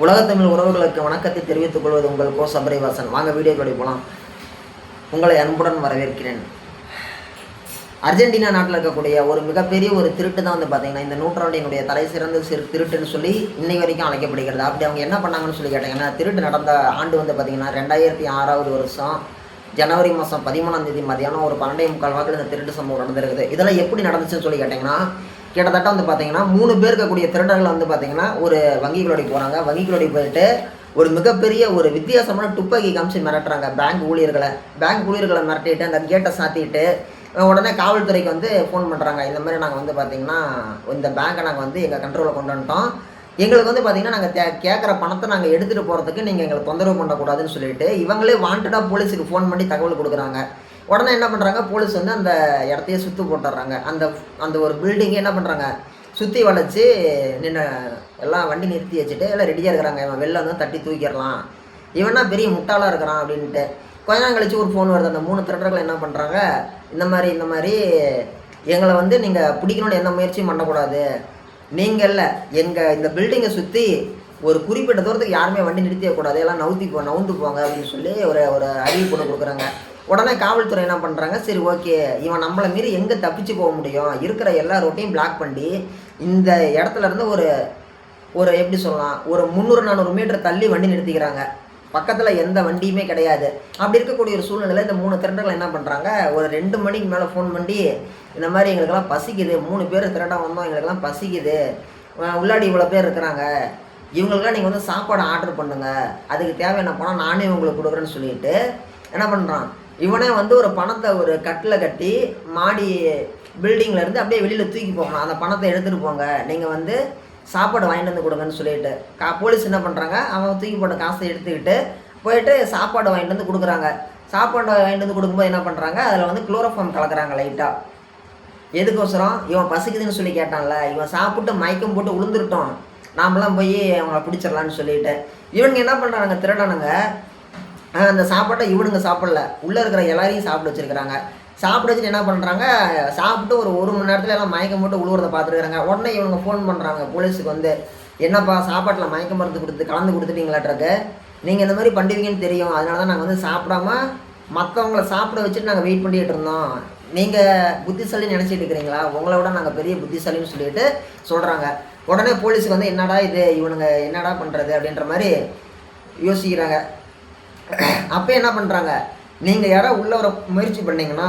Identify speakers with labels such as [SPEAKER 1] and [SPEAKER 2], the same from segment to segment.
[SPEAKER 1] உலகத்தமிழ் உறவுகளுக்கு வணக்கத்தை தெரிவித்துக் கொள்வது உங்கள் கோ சபரிவாசன். வாங்க வீடியோக்களை போகலாம். உங்களை அன்புடன் வரவேற்கிறேன். அர்ஜென்டினா நாட்டில் இருக்கக்கூடிய ஒரு மிகப்பெரிய ஒரு திருட்டு தான் வந்து பார்த்தீங்கன்னா இந்த நூற்றாண்டினுடைய தலை சிறந்த திருட்டுன்னு சொல்லி இன்னை வரைக்கும் அழைக்கப்படுகிறது. அப்படி அவங்க என்ன பண்ணாங்கன்னு சொல்லி கேட்டாங்கன்னா, திருட்டு நடந்த ஆண்டு வந்து பார்த்தீங்கன்னா 2006 வருஷம் ஜனவரி மாதம் 13ஆம் தேதி மதியானம் ஒரு 12:45 வாக்கில் இந்த திருட்டு சம்பவம் நடந்திருக்குது. இதெல்லாம் எப்படி நடந்துச்சுன்னு சொல்லி கேட்டிங்கன்னா, கிட்டத்தட்ட வந்து பார்த்தீங்கன்னா 3 பேர் இருக்கக்கூடிய திருடர்கள் வந்து பார்த்தீங்கன்னா ஒரு வங்கிகளோடி போகிறாங்க. வங்கிகளோடி போயிட்டு ஒரு மிகப்பெரிய ஒரு வித்தியாசமான துப்பாக்கி காமிச்சு மிரட்டுறாங்க பேங்க் ஊழியர்களை மிரட்டிட்டு அந்த கேட்டை சாத்திட்டு உடனே காவல்துறைக்கு வந்து ஃபோன் பண்ணுறாங்க. இந்த மாதிரி நாங்கள் வந்து பார்த்திங்கன்னா இந்த பேங்க்கை நாங்கள் வந்து எங்கள் கண்ட்ரோலில் கொண்டு வந்துட்டோம். எங்களுக்கு வந்து பார்த்திங்கன்னா நாங்கள் கேட்குற பணத்தை நாங்கள் எடுத்துகிட்டு போகிறதுக்கு நீங்கள் எங்களை தொந்தரவு பண்ணக்கூடாதுன்னு சொல்லிட்டு இவங்களே வாண்டடாக போலீஸுக்கு ஃபோன் பண்ணி தகவல் கொடுக்குறாங்க. உடனே என்ன பண்ணுறாங்க, போலீஸ் வந்து அந்த இடத்தையே சுற்றி போட்டுடுறாங்க. அந்த ஒரு பில்டிங்கே என்ன பண்ணுறாங்க, சுற்றி வளைச்சி நின்று எல்லாம் வண்டி நிறுத்தி வச்சுட்டு எல்லாம் ரெடியாக இருக்கிறாங்க. இவன் வெளில வந்து தட்டி தூக்கிடலாம், இவனா பெரிய முட்டாளாக இருக்கிறான் அப்படின்ட்டு. கொஞ்ச நாள் கழிச்சு ஒரு ஃபோன் வருது. அந்த 3 திருடர்கள் என்ன பண்ணுறாங்க, இந்த மாதிரி எங்களை வந்து நீங்கள் பிடிக்கணும்னு எந்த முயற்சியும் பண்ணக்கூடாது, நீங்கள் இல்லை எங்கள் இந்த பில்டிங்கை சுற்றி ஒரு குறிப்பிட்ட தூரத்துக்கு யாருமே வண்டி நிறுத்தியக்கூடாது, எல்லாம் நவுந்து போங்க அப்படின்னு சொல்லி ஒரு அறிவிப்பு ஒன்று கொடுக்குறாங்க. உடனே காவல்துறை என்ன பண்ணுறாங்க, சரி ஓகே இவன் நம்மளை மீறி எங்கே தப்பிச்சு போக முடியும், இருக்கிற எல்லா ரோட்டையும் பிளாக் பண்ணி இந்த இடத்துல இருந்து ஒரு எப்படி சொல்லலாம், ஒரு 300-400 மீட்டர் தள்ளி வண்டி நிறுத்திக்கிறாங்க. பக்கத்தில் எந்த வண்டியுமே கிடையாது. அப்படி இருக்கக்கூடிய ஒரு சூழ்நிலையில் இந்த 3 திருடர்கள் என்ன பண்ணுறாங்க, ஒரு 2 மணிக்கு மேலே ஃபோன் பண்ணி இந்த மாதிரி எங்களுக்கெல்லாம் பசிக்குது, 3 பேர் திருட வந்தோம், எங்களுக்கெல்லாம் பசிக்குது, உள்ளாடி இவ்வளோ பேர் இருக்கிறாங்க, இவங்களுக்கெல்லாம் நீங்கள் வந்து சாப்பாடு ஆர்டர் பண்ணுங்கள், அதுக்கு தேவையான பணம் நானே உங்களுக்கு கொடுக்குறேன்னு சொல்லிட்டு என்ன பண்ணுறான், இவனே வந்து ஒரு பணத்தை ஒரு கட்டில் கட்டி மாடி பில்டிங்லேருந்து அப்படியே வெளியில் தூக்கி போகணும், அந்த பணத்தை எடுத்துகிட்டு போங்க, நீங்கள் வந்து சாப்பாடு வாங்கிட்டு வந்து கொடுங்கன்னு சொல்லிட்டு போலீஸ் என்ன பண்ணுறாங்க, அவன் தூக்கி போட்ட காசை எடுத்துக்கிட்டு போயிட்டு சாப்பாடு வாங்கிட்டு வந்து கொடுக்குறாங்க. சாப்பாடு வாங்கிட்டு வந்து கொடுக்கும்போது என்ன பண்ணுறாங்க, அதில் வந்து குளோரோஃபார்ம் கலக்குறாங்க லைட்டாக. எதுக்கோசரம், இவன் பசிக்குதுன்னு சொல்லி கேட்டான்ல, இவன் சாப்பிட்டு மயக்கம் போட்டு விழுந்துருட்டோம், நாமெல்லாம் போய் அவங்கள பிடிச்சிடலான்னு சொல்லிட்டு இவனுங்க என்ன பண்ணுறாங்க, திருடனுங்க அந்த சாப்பாட்டை இவனுங்க சாப்பிடல, உள்ளே இருக்கிற எல்லாரையும் சாப்பிட வச்சுருக்கிறாங்க. சாப்பிட வச்சுட்டு என்ன பண்ணுறாங்க, சாப்பிட்டு ஒரு மணி நேரத்தில் எல்லாம் மயக்கம் போட்டு உழுவுறதை பார்த்துருக்குறாங்க. உடனே இவங்க ஃபோன் பண்ணுறாங்க போலீஸுக்கு வந்து, என்னப்பா சாப்பாட்டில் மயக்க மருந்து கலந்து கொடுத்துட்டீங்களாட்ருக்கு, நீங்கள் இந்த மாதிரி பண்ணுவீங்கன்னு தெரியும், அதனால தான் நாங்கள் வந்து சாப்பிடாம மற்றவங்கள சாப்பிட வச்சுட்டு நாங்கள் வெயிட் பண்ணிகிட்டு இருந்தோம், நீங்கள் புத்திசாலின்னு நினச்சிட்டு இருக்கிறீங்களா, உங்களை விட நாங்கள் பெரிய புத்திசாலின்னு சொல்லிட்டு சொல்கிறாங்க. உடனே போலீஸுக்கு வந்து என்னடா இது, இவனுங்க என்னடா பண்ணுறது அப்படின்ற மாதிரி யோசிக்கிறாங்க. அப்போ என்ன பண்ணுறாங்க, நீங்கள் யாரோ உள்ளே வர முயற்சி பண்ணிங்கன்னா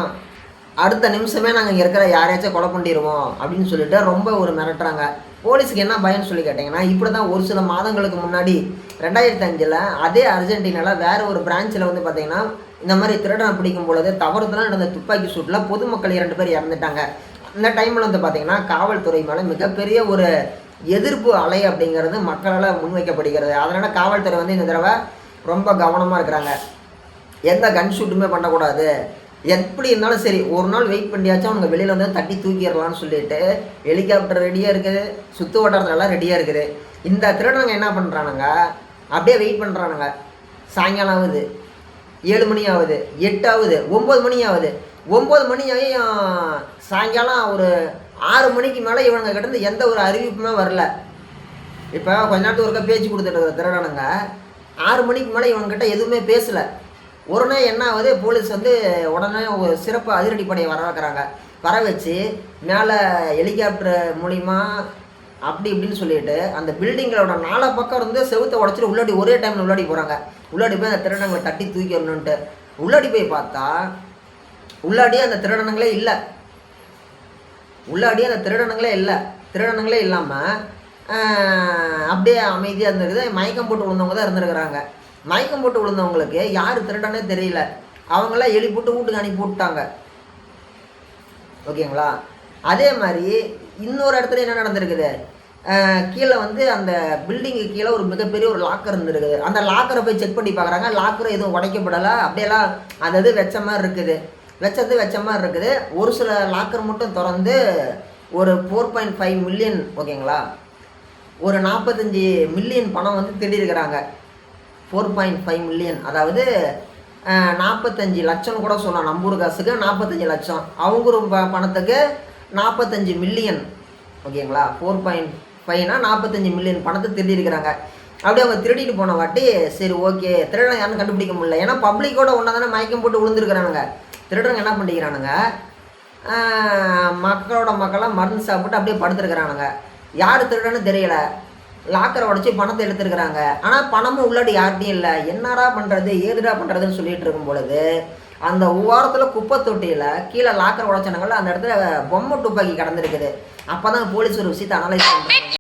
[SPEAKER 1] அடுத்த நிமிஷமே நாங்கள் இங்கே இருக்கிற யாரையாச்சும் கொலை பண்ணிடுவோம் அப்படின்னு சொல்லிட்டு ரொம்ப ஒரு மிரட்டுறாங்க. போலீஸுக்கு என்ன பயன்னு சொல்லி கேட்டிங்கன்னா, இப்படி தான் ஒரு சில மாதங்களுக்கு முன்னாடி 2005 அதே அர்ஜென்டினாவில் வேறு ஒரு பிரான்ச்சில் வந்து பார்த்திங்கன்னா இந்த மாதிரி திருடனை பிடிக்கும் பொழுது தவறுதலாக நடந்த துப்பாக்கி சூட்டில் பொதுமக்கள் 2 பேர் இறந்துட்டாங்க. இந்த டைமில் வந்து பார்த்திங்கன்னா காவல்துறை மேலே மிகப்பெரிய ஒரு எதிர்ப்பு அலை அப்படிங்கிறது மக்களால் முன்வைக்கப்படுகிறது. அதனால் காவல்துறை வந்து இந்த தடவை ரொம்ப கவனமாக இருக்கிறாங்க. எந்த கன் ஷூட்டுமே பண்ணக்கூடாது, எப்படி இருந்தாலும் சரி ஒரு நாள் வெயிட் பண்ணியாச்சும் அவங்க வெளியில் வந்து தட்டி தூக்கிடலான்னு சொல்லிட்டு ஹெலிகாப்டர் ரெடியாக இருக்குது, சுற்று வட்டாரத்துலலாம் ரெடியாக இருக்குது. இந்த திருடனுங்க என்ன பண்ணுறானுங்க, அப்படியே வெயிட் பண்ணுறானுங்க. சாயங்காலம் ஆகுது, 7 மணி ஆகுது, 8 ஆகுது, 9 மணி ஆகுது. 9 மணி ஆகி சாயங்காலம் ஒரு 6 மணிக்கு மேலே இவனுங்க கிட்டேருந்து எந்த ஒரு அறிவிப்புமே வரல. இப்போ கொஞ்ச நேரத்துக்கு ஒருக்கா பேச்சு கொடுத்துட்டு இருக்கிற திருடனுங்க 6 மணிக்கு மேலே இவன்கிட்ட எதுவுமே பேசலை. உடனே என்ன ஆகுது, போலீஸ் வந்து உடனே ஒரு சிறப்பு அதிரடிப்படையை வர வைக்கிறாங்க. வர வச்சு மேலே ஹெலிகாப்டர் மூலிமா அப்படி இப்படின்னு சொல்லிட்டு அந்த பில்டிங்களோட 4 பக்கம் இருந்து செவுத்தை உடச்சிட்டு உள்ளாடி ஒரே டைமில் உள்ளாடி போகிறாங்க. உள்ளாடி போய் அந்த திருடனங்களை தட்டி தூக்கி வரணுன்ட்டு உள்ளாடி போய் பார்த்தா உள்ளாடியே அந்த திருடனங்களே இல்லை. திருடனங்களே இல்லாமல் அப்படியே அமைதியாக இருந்திருக்குது. மயக்கம் போட்டு விழுந்தவங்க தான் இருந்திருக்கிறாங்க. மயக்கம் போட்டு விழுந்தவங்களுக்கு யார் திருடனே தெரியல. அவங்களாம் எலி போட்டு வீட்டுக்கு அனுப்பி விட்டாங்க. ஓகேங்களா. அதே மாதிரி இன்னொரு இடத்துல என்ன நடந்திருக்குது, கீழே வந்து அந்த பில்டிங்கு கீழே ஒரு மிகப்பெரிய ஒரு லாக்கர் இருந்துருக்குது. அந்த லாக்கரை போய் செக் பண்ணி பார்க்குறாங்க. லாக்கரை எதுவும் உடைக்கப்படலை, அப்படியெல்லாம் அது வச்ச மாதிரி இருக்குது. ஒரு சில லாக்கர் மட்டும் திறந்து ஒரு 4.5 மில்லியன், ஓகேங்களா, ஒரு 45 மில்லியன் பணம் வந்து திருடிருக்கிறாங்க. 4.5 மில்லியன், அதாவது 45 லட்சம் கூட சொல்லலாம். நம்பூர் காசுக்கு 45 லட்சம், அவங்க பணத்துக்கு 45 மில்லியன், ஓகேங்களா. 4.5னா 45 மில்லியன் பணத்தை திருடிருக்கிறாங்க. அப்படி அவங்க திருடிட்டு போன வாட்டி சரி ஓகே திருடன் யாரும் கண்டுபிடிக்க முடியல. ஏன்னா பப்ளிக்கோட ஒன்றா தானே மயக்கம் போட்டு விழுந்துருக்குறானுங்க. திருடங்க என்ன பண்ணிக்கிறானுங்க, மக்களோட மக்களாக மருந்து சாப்பிட்டு அப்படியே படுத்துருக்குறானுங்க. யார் திருடன்னு தெரியல. லாக்கரை உடச்சி பணத்தை எடுத்துருக்குறாங்க. ஆனால் பணமும் உள்ளாடி யார்கிட்டையும் இல்லை. என்னடா பண்ணுறது ஏதுடா பண்ணுறதுன்னு சொல்லிட்டு இருக்கும் பொழுது அந்த ஓரத்தில் குப்பை தொட்டியில் கீழே லாக்கரை உடச்சானுங்கள அந்த இடத்துல பொம்மை துப்பாக்கி கடந்திருக்குது. அப்போ தான் போலீஸ் ஒரு விஷயத்தை அனலைஸ் பண்ணுறாங்க.